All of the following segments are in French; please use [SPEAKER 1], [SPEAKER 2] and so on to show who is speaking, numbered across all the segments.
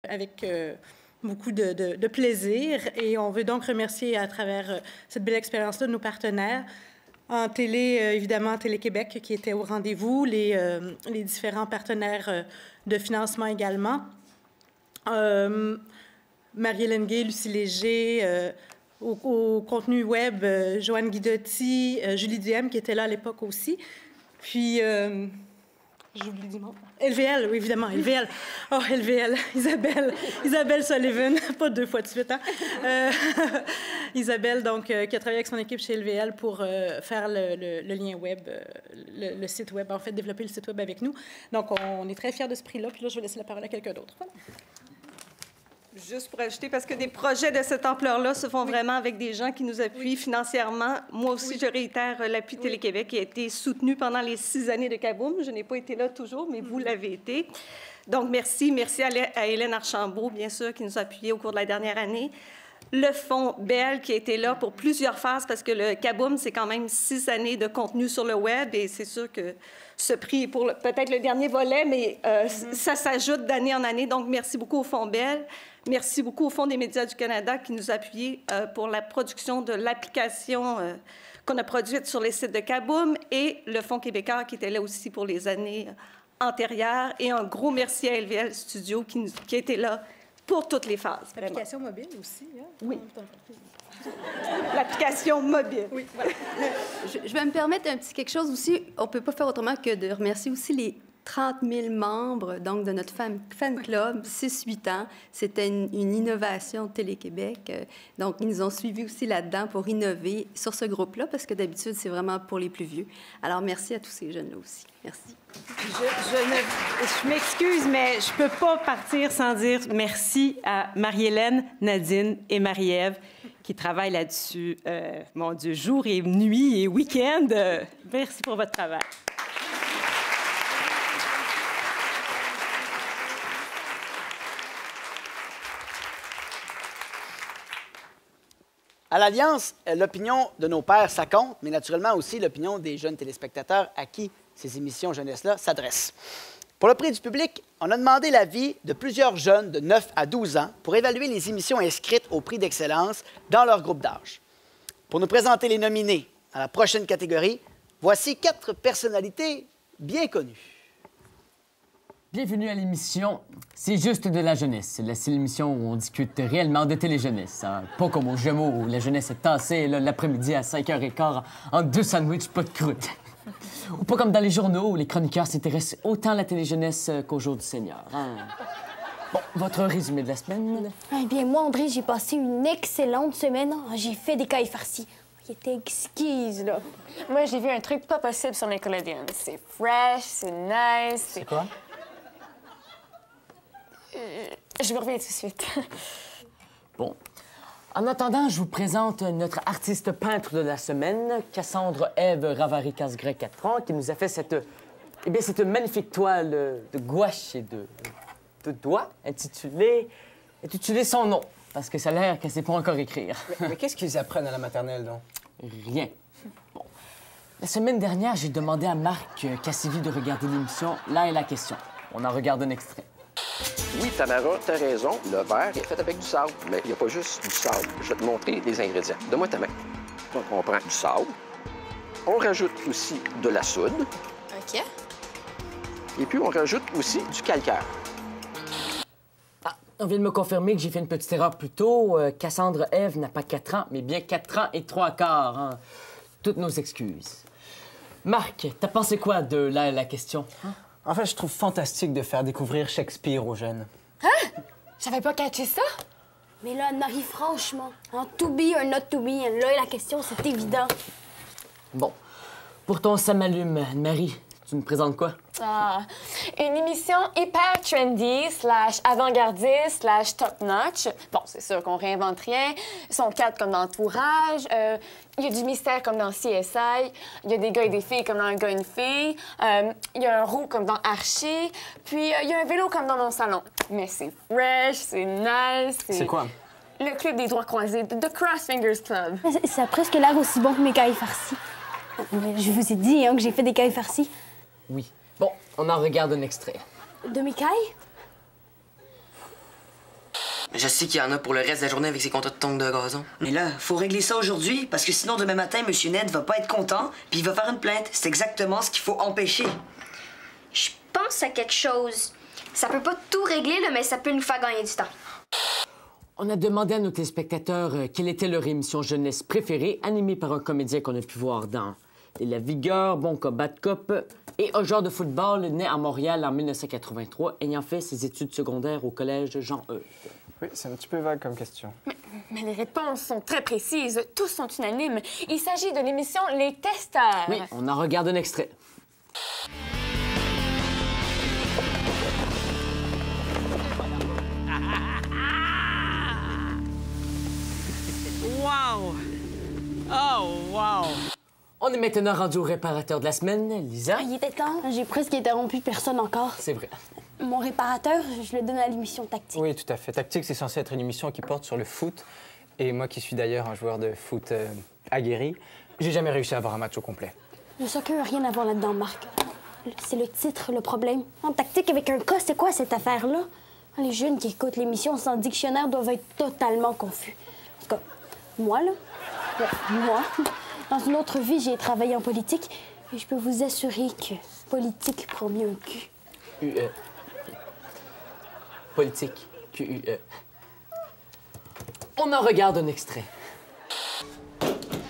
[SPEAKER 1] avec beaucoup de plaisir. Et on veut donc remercier à travers cette belle expérience-là nos partenaires. En télé, évidemment, Télé-Québec qui était au rendez-vous, les différents partenaires de financement également. Marie-Hélène Gay, Lucie Léger, au contenu web, Joanne Guidotti, Julie Duhem qui était là à l'époque aussi. Puis, j'oublie du nom. LVL, oui, évidemment, LVL. Oh, LVL, Isabelle Sullivan, pas 2 fois de suite, hein? Isabelle, donc, qui a travaillé avec son équipe chez LVL pour faire le lien web, le site web, en fait, développer le site web avec nous. Donc, on est très fiers de ce prix-là. Puis là, je vais laisser la parole à quelqu'un d'autre. Voilà.
[SPEAKER 2] Juste pour ajouter, parce que des projets de cette ampleur-là se font vraiment avec des gens qui nous appuient financièrement. Moi aussi, je réitère l'appui de Télé-Québec qui a été soutenu pendant les 6 années de Kaboom. Je n'ai pas été là toujours, mais vous l'avez été. Donc, merci. Merci à Hélène Archambault, bien sûr, qui nous a appuyés au cours de la dernière année. Le fonds Bell qui a été là pour plusieurs phases, parce que le Kaboom, c'est quand même 6 années de contenu sur le web, et c'est sûr que ce prix est pour peut-être le dernier volet, mais ça s'ajoute d'année en année. Donc, merci beaucoup au fonds Bell. Merci beaucoup au Fonds des médias du Canada qui nous a appuyés pour la production de l'application qu'on a produite sur les sites de Kaboom, et le Fonds québécois qui était là aussi pour les années antérieures. Et un gros merci à LVL Studio qui était là pour toutes les phases.
[SPEAKER 1] L'application mobile aussi, hein?
[SPEAKER 2] Oui. L'application mobile.
[SPEAKER 1] Oui, voilà.
[SPEAKER 3] Je vais me permettre un petit quelque chose aussi. On ne peut pas faire autrement que de remercier aussi les 30 000 membres donc, de notre fan club, 6-8 ans. C'était une innovation de Télé-Québec. Donc, ils nous ont suivis aussi là-dedans pour innover sur ce groupe-là, parce que d'habitude, c'est vraiment pour les plus vieux. Alors, merci à tous ces jeunes-là aussi. Merci.
[SPEAKER 4] Je m'excuse, mais je ne peux pas partir sans dire merci à Marie-Hélène, Nadine et Marie-Ève qui travaillent là-dessus, mon Dieu, jour et nuit et week-end. Merci pour votre travail.
[SPEAKER 5] À l'Alliance, l'opinion de nos pairs, ça compte, mais naturellement aussi l'opinion des jeunes téléspectateurs à qui ces émissions jeunesse-là s'adressent. Pour le prix du public, on a demandé l'avis de plusieurs jeunes de 9 à 12 ans pour évaluer les émissions inscrites au prix d'excellence dans leur groupe d'âge. Pour nous présenter les nominés dans la prochaine catégorie, voici 4 personnalités bien connues.
[SPEAKER 6] Bienvenue à l'émission C'est juste de la jeunesse. C'est l'émission où on discute réellement de télé-jeunesse. Hein? Pas comme au Gémeaux où la jeunesse est tassée l'après-midi à 5h15 en 2 sandwichs pas de croûte. Ou pas comme dans les journaux où les chroniqueurs s'intéressent autant à la télé-jeunesse qu'au jour du Seigneur. Hein? Bon, votre résumé de la semaine?
[SPEAKER 7] Eh bien, moi, André, j'ai passé une excellente semaine. J'ai fait des cailles farcies. Ils étaient exquises, là.
[SPEAKER 8] Moi, j'ai vu un truc pas possible sur Nickelodeon. C'est fresh, c'est nice.
[SPEAKER 6] C'est quoi?
[SPEAKER 8] Je vous reviens tout de suite.
[SPEAKER 6] Bon. En attendant, je vous présente notre artiste peintre de la semaine, Cassandre Ève Ravary Casgrain, 4 ans, qui nous a fait cette magnifique toile de gouache et de doigts intitulée son nom, parce que ça a l'air qu'elle ne sait pas encore écrire.
[SPEAKER 9] Mais qu'est-ce qu'ils apprennent à la maternelle, donc?
[SPEAKER 6] Rien. Bon. La semaine dernière, j'ai demandé à Marc Cassivi de regarder l'émission Là est la question. On en regarde un extrait.
[SPEAKER 10] Oui, Tamara, t'as raison. Le verre est fait avec du sable. Mais il n'y a pas juste du sable. Je vais te montrer les ingrédients. Donne-moi ta main. Donc, on prend du sable. On rajoute aussi de la soude.
[SPEAKER 8] OK.
[SPEAKER 10] Et puis, on rajoute aussi du calcaire.
[SPEAKER 6] Ah, on vient de me confirmer que j'ai fait une petite erreur plus tôt. Cassandre Ève n'a pas 4 ans, mais bien 4 ans et 3 quarts. Hein. Toutes nos excuses. Marc, t'as pensé quoi de la question? Hein?
[SPEAKER 9] En fait, je trouve fantastique de faire découvrir Shakespeare aux jeunes.
[SPEAKER 8] Hein? J'avais pas catché ça?
[SPEAKER 7] Mais là, Anne-Marie, franchement, en to be or not to be, là, la question, c'est évident.
[SPEAKER 6] Bon. Pourtant, ça m'allume. Anne-Marie, tu me présentes quoi?
[SPEAKER 8] Ah, une émission hyper trendy, /avant-gardiste, /top-notch. Bon, c'est sûr qu'on réinvente rien. Ils sont 4 comme dans Entourage. Il y a du mystère comme dans CSI. Il y a des gars et des filles comme dans Un gars et une fille. Il y a un roux comme dans Archie. Puis il y a un vélo comme dans Mon salon. Mais c'est fresh, c'est nice.
[SPEAKER 9] C'est quoi?
[SPEAKER 8] Le club des droits croisés, The Cross Fingers Club.
[SPEAKER 7] Ça a presque l'air aussi bon que mes cailles farcies. Je vous ai dit hein, que j'ai fait des cailles farcies.
[SPEAKER 6] Oui. Bon, on en regarde un extrait.
[SPEAKER 7] De mes cailles?
[SPEAKER 11] Je sais qu'il y en a pour le reste de la journée avec ses contrats de tongs de gazon.
[SPEAKER 12] Mais là, faut régler ça aujourd'hui, parce que sinon, demain matin, M. Ned va pas être content, puis il va faire une plainte. C'est exactement ce qu'il faut empêcher.
[SPEAKER 13] Je pense à quelque chose. Ça peut pas tout régler, là, mais ça peut nous faire gagner du temps.
[SPEAKER 6] On a demandé à nos téléspectateurs quelle était leur émission jeunesse préférée, animée par un comédien qu'on a pu voir dans Et la vigueur, Bon cop, bad cop, et un joueur de football né à Montréal en 1983, ayant fait ses études secondaires au collège Jean-Eudes.
[SPEAKER 14] Oui, c'est un petit peu vague comme question.
[SPEAKER 8] Mais les réponses sont très précises. Tous sont unanimes. Il s'agit de l'émission Les Testeurs.
[SPEAKER 6] Oui, on en regarde un extrait.
[SPEAKER 15] Wow! Oh, wow!
[SPEAKER 6] On est maintenant rendu au réparateur de la semaine, Lisa.
[SPEAKER 7] Il était temps. J'ai presque interrompu personne encore.
[SPEAKER 6] C'est vrai.
[SPEAKER 7] Mon réparateur, je le donne à l'émission Tactique.
[SPEAKER 9] Oui, tout à fait. Tactique, c'est censé être une émission qui porte sur le foot. Et moi, qui suis d'ailleurs un joueur de foot aguerri, j'ai jamais réussi à avoir un match au complet.
[SPEAKER 7] Le soccer n'a rien à voir là-dedans, Marc. C'est le titre, le problème. En Tactique avec un cas, c'est quoi cette affaire-là? Les jeunes qui écoutent l'émission sans dictionnaire doivent être totalement confus. En tout cas, moi, là, moi, dans une autre vie, j'ai travaillé en politique et je peux vous assurer que politique prend bien un cul.
[SPEAKER 6] UE. Politique. QUE. On en regarde un extrait.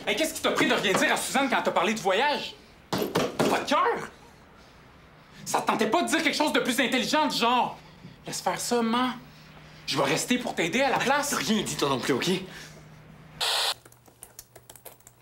[SPEAKER 15] Hey, qu'est-ce qui t'a pris de rien dire à Suzanne quand t'as parlé du voyage? Pas de cœur? Ça te tentait pas de dire quelque chose de plus intelligent, du genre... Laisse faire ça, maman. Je vais rester pour t'aider à la place.
[SPEAKER 11] T'as rien dit, toi non plus, OK?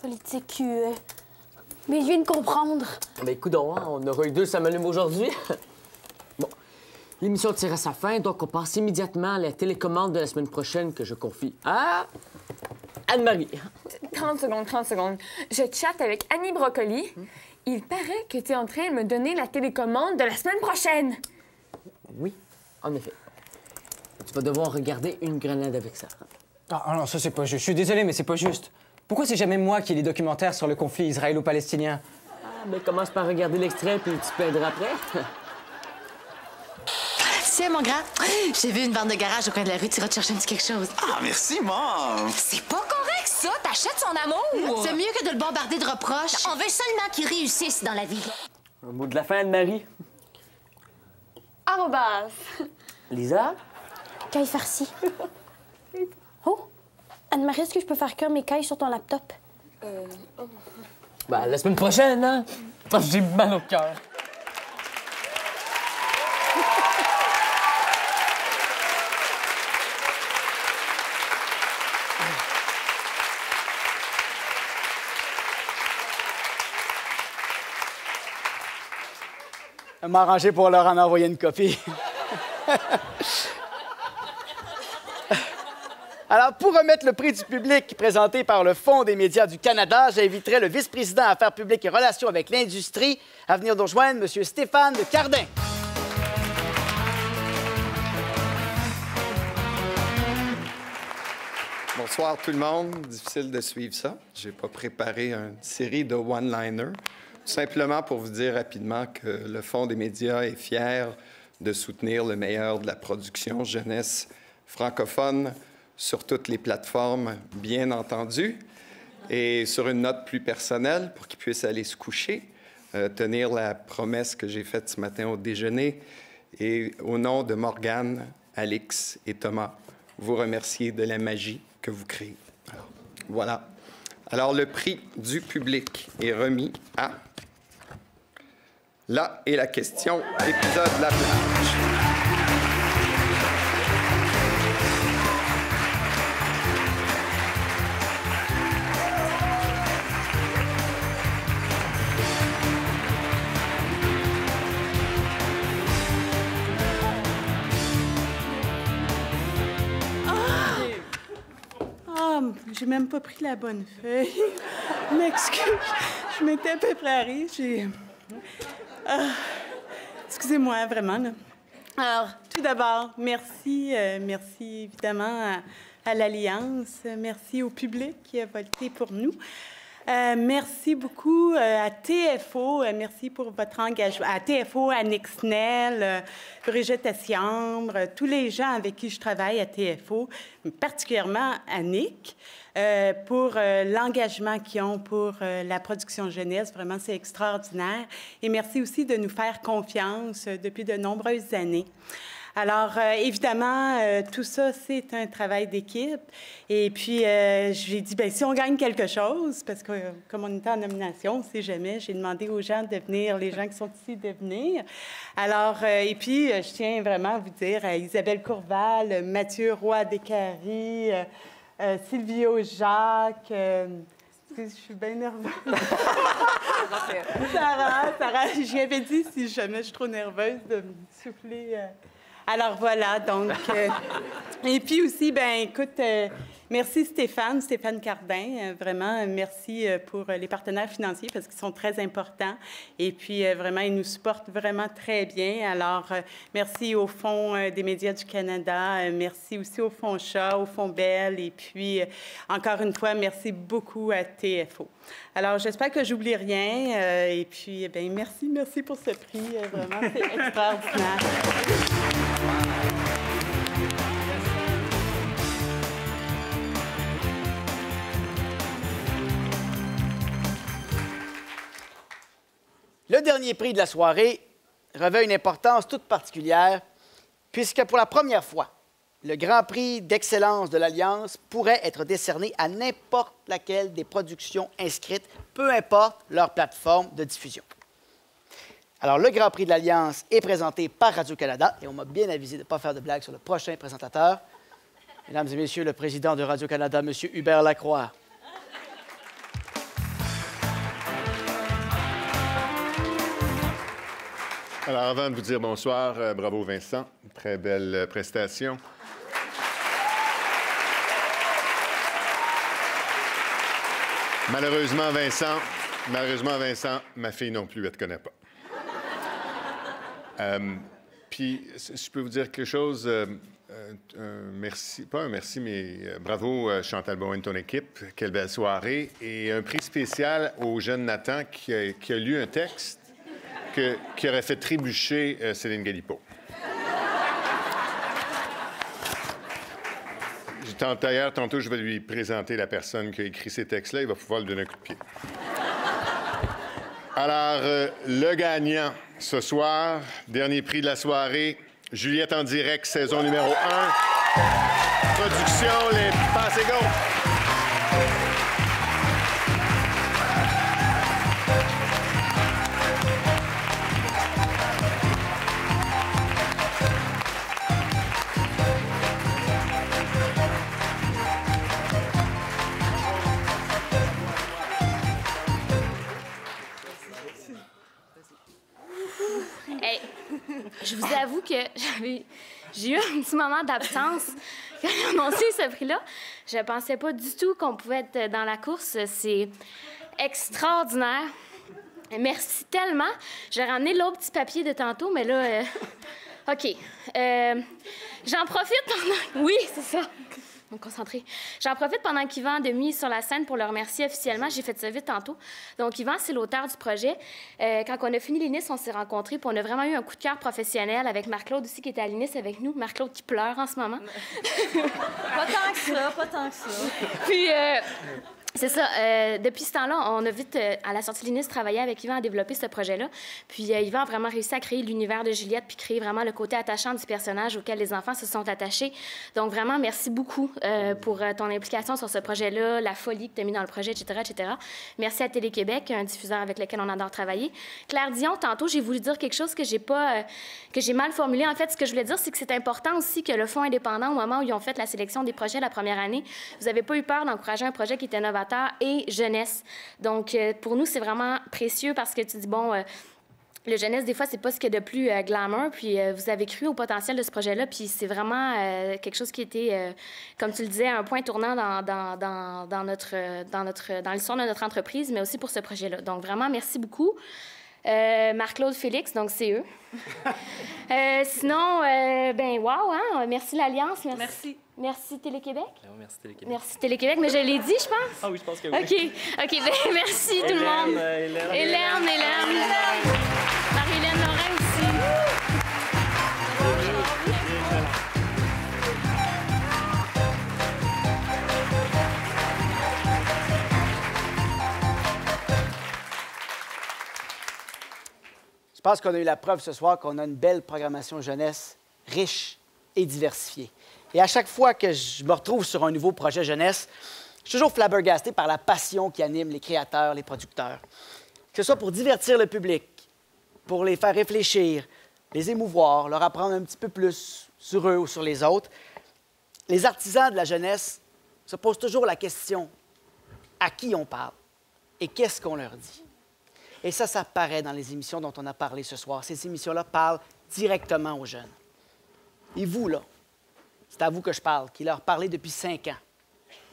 [SPEAKER 7] Politique QE. Mais je viens de comprendre.
[SPEAKER 6] Ben, coudonc, hein, on aura eu 2 ça m'allume aujourd'hui. Bon, l'émission tire à sa fin, donc on passe immédiatement à la télécommande de la semaine prochaine que je confie à Anne-Marie.
[SPEAKER 8] 30 secondes. Je chatte avec Annie Brocoli. Il paraît que tu es en train de me donner la télécommande de la semaine prochaine.
[SPEAKER 6] Oui, en effet. Tu vas devoir regarder une grenade avec ça.
[SPEAKER 9] Ah non, ça, c'est pas juste. Je suis désolé, mais c'est pas juste. Pourquoi c'est jamais moi qui ai les documentaires sur le conflit israélo-palestinien?
[SPEAKER 6] Ah, ben commence par regarder l'extrait, puis tu te plaindras après.
[SPEAKER 16] Tiens, mon grand, j'ai vu une bande de garage au coin de la rue, tu iras te chercher un petit quelque chose.
[SPEAKER 17] Ah, merci, Mom!
[SPEAKER 16] C'est pas correct, ça! T'achètes son amour! C'est mieux que de le bombarder de reproches. On veut seulement qu'il réussisse dans la vie.
[SPEAKER 6] Un mot de la fin, Anne-Marie.
[SPEAKER 8] Arrobas.
[SPEAKER 6] Lisa?
[SPEAKER 7] Caille farcie. Oh! Anne-Marie, est-ce que je peux faire cuire mes cailles sur ton laptop?
[SPEAKER 6] Ben, la semaine prochaine, hein? Parce que j'ai mal au cœur.
[SPEAKER 5] Je vais m'arranger pour leur en envoyer une copie. Alors, pour remettre le prix du public présenté par le Fonds des médias du Canada, j'inviterai le vice-président Affaires publiques et relations avec l'industrie à venir nous rejoindre, M. Stéphane Cardin.
[SPEAKER 18] Bonsoir tout le monde. Difficile de suivre ça. J'ai pas préparé une série de one-liners. Simplement pour vous dire rapidement que le Fonds des médias est fier de soutenir le meilleur de la production jeunesse francophone sur toutes les plateformes, bien entendu. Et sur une note plus personnelle, pour qu'ils puissent aller se coucher, tenir la promesse que j'ai faite ce matin au déjeuner, et au nom de Morgane, Alix et Thomas, vous remercier de la magie que vous créez. Alors, voilà. Alors, le prix du public est remis à... Là est la question, épisode La Plage.
[SPEAKER 1] J'ai même pas pris la bonne feuille. Je m'excuse. Je m'étais à peu près arrêtée. Excusez-moi, vraiment. Là. Alors, tout d'abord, merci évidemment à l'Alliance. Merci au public qui a voté pour nous.
[SPEAKER 17] Merci beaucoup à TFO. Merci pour votre engagement. À TFO, à Nixnel, Brigitte Essiambre, tous les gens avec qui je travaille à TFO, particulièrement à Nick, pour l'engagement qu'ils ont pour la production jeunesse. Vraiment, c'est extraordinaire. Et merci aussi de nous faire confiance depuis de nombreuses années. Alors, évidemment, tout ça, c'est un travail d'équipe. Et puis, j'ai dit, bien, si on gagne quelque chose, parce que comme on était en nomination, on ne sait jamais, j'ai demandé aux gens de venir, les gens qui sont ici, de venir. Alors, et puis, je tiens vraiment à vous dire, Isabelle Courval, Mathieu Roy-Descaries, Sylvio Jacques... je suis bien nerveuse. Sarah, j'y avais dit, si jamais je suis trop nerveuse, de me souffler... Alors voilà, donc... et puis aussi, ben écoute, merci Stéphane Cardin, vraiment, merci pour les partenaires financiers parce qu'ils sont très importants. Et puis, vraiment, ils nous supportent vraiment très bien. Alors, merci au Fonds des médias du Canada, merci aussi au Fonds Chat, au Fonds Bell, et puis, encore une fois, merci beaucoup à TFO. Alors, j'espère que j'oublie rien. Et puis, bien, merci pour ce prix. Vraiment, c'est extraordinaire.
[SPEAKER 5] Le dernier prix de la soirée revêt une importance toute particulière, puisque pour la première fois, le Grand Prix d'excellence de l'Alliance pourrait être décerné à n'importe laquelle des productions inscrites, peu importe leur plateforme de diffusion. Alors, le Grand Prix de l'Alliance est présenté par Radio-Canada, et on m'a bien avisé de ne pas faire de blagues sur le prochain présentateur. Mesdames et messieurs, le président de Radio-Canada, M. Hubert Lacroix.
[SPEAKER 19] Alors, avant de vous dire bonsoir, bravo Vincent, très belle prestation. Malheureusement, Vincent, ma fille non plus, elle ne te connaît pas. Puis, je peux vous dire quelque chose, merci, pas un merci, mais bravo Chantal Bowen, ton équipe, quelle belle soirée. Et un prix spécial au jeune Nathan qui a lu un texte qui aurait fait trébucher Céline Galipeau. D'ailleurs, tantôt, je vais lui présenter la personne qui a écrit ces textes-là. Il va pouvoir lui donner un coup de pied. Alors, le gagnant ce soir, dernier prix de la soirée, Juliette en direct, saison numéro 1. Production, les passes égaux.
[SPEAKER 20] Je vous avoue que j'ai eu un petit moment d'absence quand j'ai annoncé ce prix-là. Je ne pensais pas du tout qu'on pouvait être dans la course. C'est extraordinaire. Merci tellement. J'ai ramené l'autre petit papier de tantôt, mais là... OK. J'en profite pendant... Oui, c'est ça. Concentré. J'en profite pendant qu'Yvan a mis sur la scène pour le remercier officiellement. J'ai fait ça vite tantôt. Donc, Yvan, c'est l'auteur du projet. Quand on a fini l'INIS, on s'est rencontrés, puis on a vraiment eu un coup de cœur professionnel avec Marc-Claude aussi, qui était à l'INIS avec nous. Marc-Claude qui pleure en ce moment.
[SPEAKER 21] Pas tant que ça.
[SPEAKER 20] Puis, c'est ça. Depuis ce temps-là, on a vite, à la sortie de l'INIS, travaillé avec Yvan à développer ce projet-là. Puis Yvan a vraiment réussi à créer l'univers de Juliette puis créer vraiment le côté attachant du personnage auquel les enfants se sont attachés. Donc vraiment, merci beaucoup pour ton implication sur ce projet-là, la folie que tu as mis dans le projet, etc., etc. Merci à Télé-Québec, un diffuseur avec lequel on adore travailler. Claire Dion, tantôt, j'ai voulu dire quelque chose que j'ai mal formulé. En fait, ce que je voulais dire, c'est que c'est important aussi que le Fonds indépendant, au moment où ils ont fait la sélection des projets la première année, vous n'avez pas eu peur d'encourager un projet qui était novateur et jeunesse. Donc, pour nous, c'est vraiment précieux parce que tu dis, bon, le jeunesse, des fois, c'est pas ce qu'il y a de plus glamour. Puis, vous avez cru au potentiel de ce projet-là. Puis, c'est vraiment quelque chose qui était, comme tu le disais, un point tournant dans l'histoire de notre entreprise, mais aussi pour ce projet-là. Donc, vraiment, merci beaucoup. Marc-Claude Félix, donc c'est eux. Sinon, ben wow, hein? Merci l'Alliance. Merci. Merci Télé-Québec.
[SPEAKER 2] Merci Télé-Québec.
[SPEAKER 20] Merci Télé-Québec, mais je l'ai dit, je pense.
[SPEAKER 2] Ah oui, je pense que oui.
[SPEAKER 20] OK, ben, merci tout le monde. Hélène. Marie-Hélène Lorrain aussi.
[SPEAKER 5] Je pense qu'on a eu la preuve ce soir qu'on a une belle programmation jeunesse, riche et diversifiée. Et à chaque fois que je me retrouve sur un nouveau projet jeunesse, je suis toujours flabbergasté par la passion qui anime les créateurs, les producteurs. Que ce soit pour divertir le public, pour les faire réfléchir, les émouvoir, leur apprendre un petit peu plus sur eux ou sur les autres, les artisans de la jeunesse se posent toujours la question à qui on parle et qu'est-ce qu'on leur dit. Et ça paraît dans les émissions dont on a parlé ce soir. Ces émissions-là parlent directement aux jeunes. Et vous, là, c'est à vous que je parle, qui leur parlez depuis 5 ans,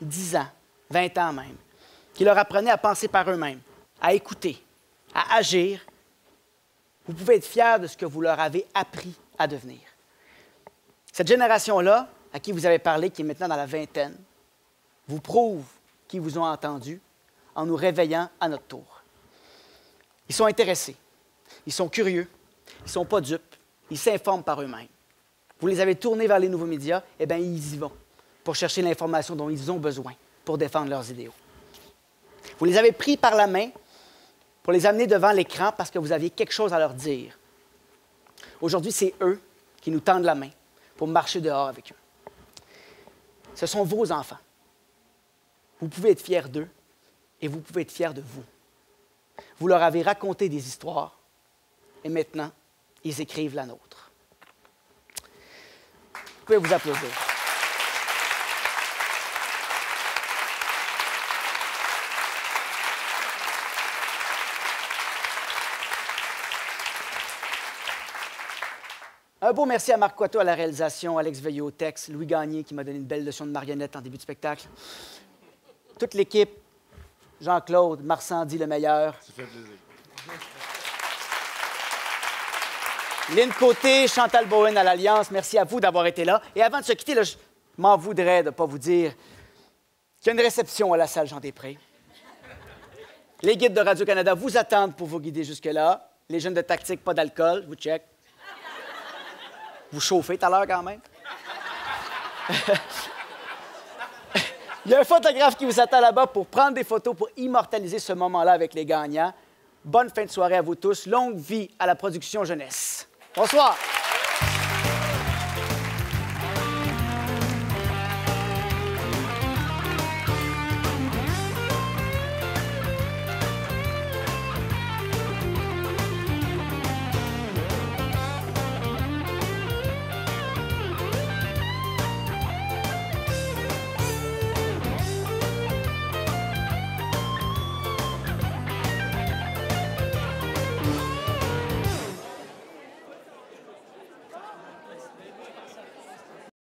[SPEAKER 5] 10 ans, 20 ans même, qui leur apprenez à penser par eux-mêmes, à écouter, à agir. Vous pouvez être fiers de ce que vous leur avez appris à devenir. Cette génération-là, à qui vous avez parlé, qui est maintenant dans la vingtaine, vous prouve qu'ils vous ont entendu en nous réveillant à notre tour. Ils sont intéressés, ils sont curieux, ils ne sont pas dupes, ils s'informent par eux-mêmes. Vous les avez tournés vers les nouveaux médias, eh bien, ils y vont pour chercher l'information dont ils ont besoin pour défendre leurs idéaux. Vous les avez pris par la main pour les amener devant l'écran parce que vous aviez quelque chose à leur dire. Aujourd'hui, c'est eux qui nous tendent la main pour marcher dehors avec eux. Ce sont vos enfants. Vous pouvez être fiers d'eux et vous pouvez être fiers de vous. Vous leur avez raconté des histoires et maintenant, ils écrivent la nôtre. Vous pouvez vous applaudir. Un beau merci à Marc Coiteau à la réalisation, Alex Veilleux au texte, Louis Gagné qui m'a donné une belle leçon de marionnette en début de spectacle. Toute l'équipe, Jean-Claude, Marcandi le meilleur.
[SPEAKER 19] Ça fait plaisir.
[SPEAKER 5] Lynn Côté, Chantal Bowen à l'Alliance, merci à vous d'avoir été là. Et avant de se quitter, là, je m'en voudrais de ne pas vous dire qu'il y a une réception à la salle Jean-Després. Les guides de Radio-Canada vous attendent pour vous guider jusque-là. Les jeunes de Tactique, pas d'alcool, vous check. Vous chauffez tout à l'heure quand même. Il y a un photographe qui vous attend là-bas pour prendre des photos, pour immortaliser ce moment-là avec les gagnants. Bonne fin de soirée à vous tous. Longue vie à la production jeunesse. Bonsoir.